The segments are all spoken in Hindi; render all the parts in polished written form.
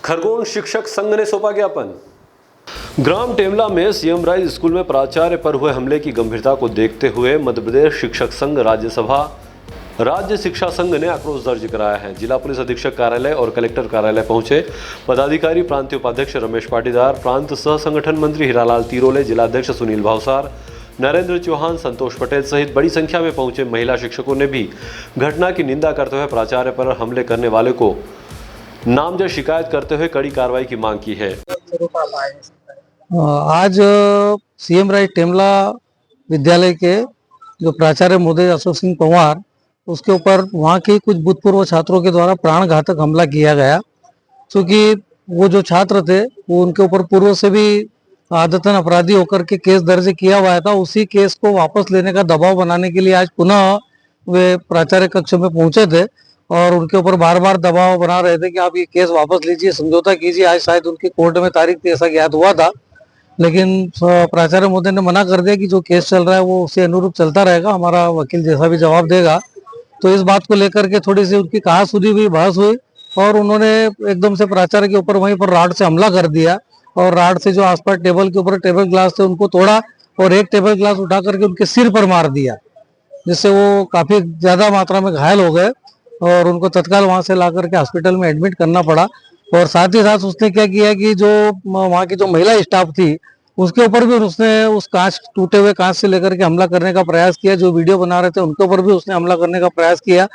खरगोन शिक्षक संघ ने सौंपा ज्ञापन। ग्राम टेमला में सीएम राइज स्कूल में प्राचार्य पर हुए हमले की गंभीरता को देखते हुए मध्य प्रदेश शिक्षक संघ राज्य शिक्षा संघ ने आक्रोश दर्ज कराया है। जिला पुलिस अधीक्षक कार्यालय और कलेक्टर कार्यालय पहुंचे पदाधिकारी प्रांतीय उपाध्यक्ष रमेश पाटीदार, प्रांत सह संगठन मंत्री हीरालाल तिरोले, जिलाध्यक्ष सुनील भावसार, नरेंद्र चौहान, संतोष पटेल सहित बड़ी संख्या में पहुंचे महिला शिक्षकों ने भी घटना की निंदा करते हुए प्राचार्य पर हमले करने वाले को नामजद शिकायत करते हुए कड़ी कार्रवाई की मांग की है। आज सीएम राइज टेमला विद्यालय के जो प्राचार्य महोदय अशोक सिंह पंवार, उसके ऊपर वहाँ के कुछ भूतपूर्व छात्रों के द्वारा प्राण घातक हमला किया गया। क्योंकि वो जो छात्र थे वो उनके ऊपर पूर्व से भी आदतन अपराधी होकर के केस दर्ज किया हुआ था। उसी केस को वापस लेने का दबाव बनाने के लिए आज पुनः वे प्राचार्य कक्ष में पहुंचे थे और उनके ऊपर बार बार दबाव बना रहे थे कि आप ये केस वापस लीजिए, समझौता कीजिए। आज शायद उनकी कोर्ट में तारीख थी, ऐसा ज्ञात हुआ था, लेकिन प्राचार्य महोदय ने मना कर दिया कि जो केस चल रहा है वो उसे अनुरूप चलता रहेगा, हमारा वकील जैसा भी जवाब देगा। तो इस बात को लेकर के थोड़ी सी उनकी कहा सुनी हुई, बहस हुई और उन्होंने एकदम से प्राचार्य के ऊपर वहीं पर राड से हमला कर दिया और राड से जो आसपास टेबल के ऊपर टेबल ग्लास थे उनको तोड़ा और एक टेबल ग्लास उठा करके उनके सिर पर मार दिया, जिससे वो काफी ज्यादा मात्रा में घायल हो गए और उनको तत्काल वहां से ला करके हॉस्पिटल में एडमिट करना पड़ा। और साथ ही साथ उसने क्या किया कि जो वहाँ की जो महिला स्टाफ थी उसके ऊपर भी उसने उस कांच, टूटे हुए कांच से लेकर के हमला करने का प्रयास किया। जो वीडियो बना रहे थे उनके ऊपर भी उसने हमला करने का प्रयास किया।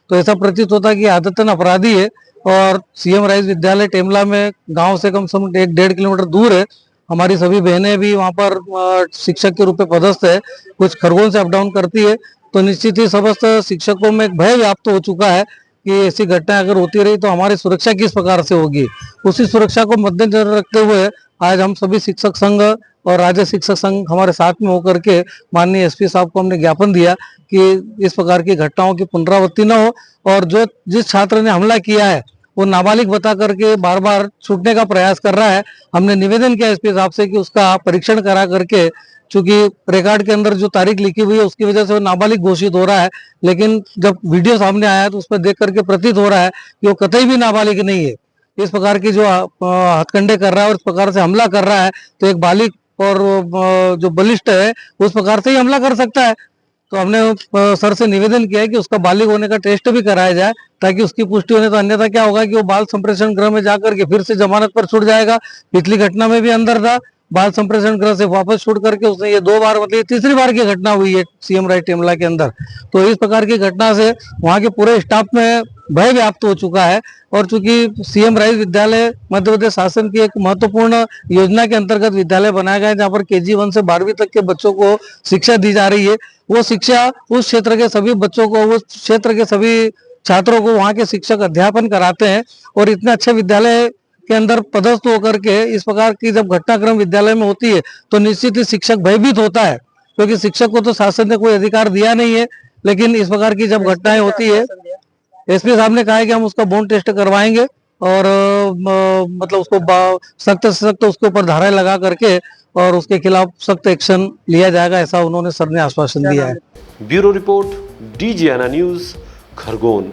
तो ऐसा प्रतीत होता है कि आदतन अपराधी है। और सीएम राइज विद्यालय टेमला में गांव से कम से कम 1-1.5 किलोमीटर दूर है। हमारी सभी बहनें भी वहां पर शिक्षक के रूप में पदस्थ है, कुछ खरगोन से अप डाउन करती है। तो निश्चित ही समस्त शिक्षकों में एक भय व्याप्त हो चुका है कि ऐसी घटनाएं अगर होती रही तो हमारी सुरक्षा किस प्रकार से होगी। उसी सुरक्षा को मद्देनजर रखते हुए आज हम सभी शिक्षक संघ और राज्य शिक्षक संघ हमारे साथ में होकर के माननीय एसपी साहब को हमने ज्ञापन दिया कि इस प्रकार की घटनाओं की पुनरावृत्ति न हो और जो जिस छात्र ने हमला किया है वो नाबालिग बता करके बार बार छूटने का प्रयास कर रहा है। हमने निवेदन किया एसपी साहब से कि उसका परीक्षण करा करके, चूंकि रिकॉर्ड के अंदर जो तारीख लिखी हुई है उसकी वजह से वो नाबालिग घोषित हो रहा है, लेकिन जब वीडियो सामने आया तो उस पर देख करके प्रतीत हो रहा है कि वो कतई भी नाबालिग नहीं है। इस प्रकार की जो हथकंडे कर रहा है और इस प्रकार से हमला कर रहा है तो एक बालिग और जो बलिष्ठ है उस प्रकार से ही हमला कर सकता है। तो हमने सर से निवेदन किया है कि उसका बालिग होने का टेस्ट भी कराया जाए ताकि उसकी पुष्टि होने, तो अन्यथा क्या होगा कि वो बाल संप्रेषण गृह में जाकर के फिर से जमानत पर छूट जाएगा। पिछली घटना में भी अंदर था, बाल संप्रेषण गृह से वापस छूट करके उसने ये 2 बार, मतलब तीसरी बार की घटना हुई है सीएम राइज टेमला के अंदर। तो इस प्रकार की घटना से वहाँ के पूरे स्टाफ में भय व्याप्त हो चुका है। और चूंकि सीएम राइज विद्यालय मध्य प्रदेश शासन की एक महत्वपूर्ण योजना के अंतर्गत विद्यालय बनाया गया है जहाँ पर KG 1 से 12वीं तक के बच्चों को शिक्षा दी जा रही है। वो शिक्षा उस क्षेत्र के सभी बच्चों को, उस क्षेत्र के सभी छात्रों को वहाँ के शिक्षक अध्यापन कराते हैं। और इतने अच्छे विद्यालय के अंदर पदस्थ होकर के इस प्रकार की जब घटनाक्रम विद्यालय में होती है तो निश्चित ही शिक्षक भयभीत होता है, क्योंकि शिक्षक को तो शासन ने कोई अधिकार दिया नहीं है। लेकिन इस प्रकार की जब घटनाएं होती है, एसपी साहब ने कहा है कि हम उसका बोन टेस्ट करवाएंगे और मतलब उसको सख्त से सख्त उसके ऊपर धाराएं लगा करके और उसके खिलाफ सख्त एक्शन लिया जाएगा, ऐसा उन्होंने सर ने आश्वासन दिया है। Bureau report, DGNA news, Khargone.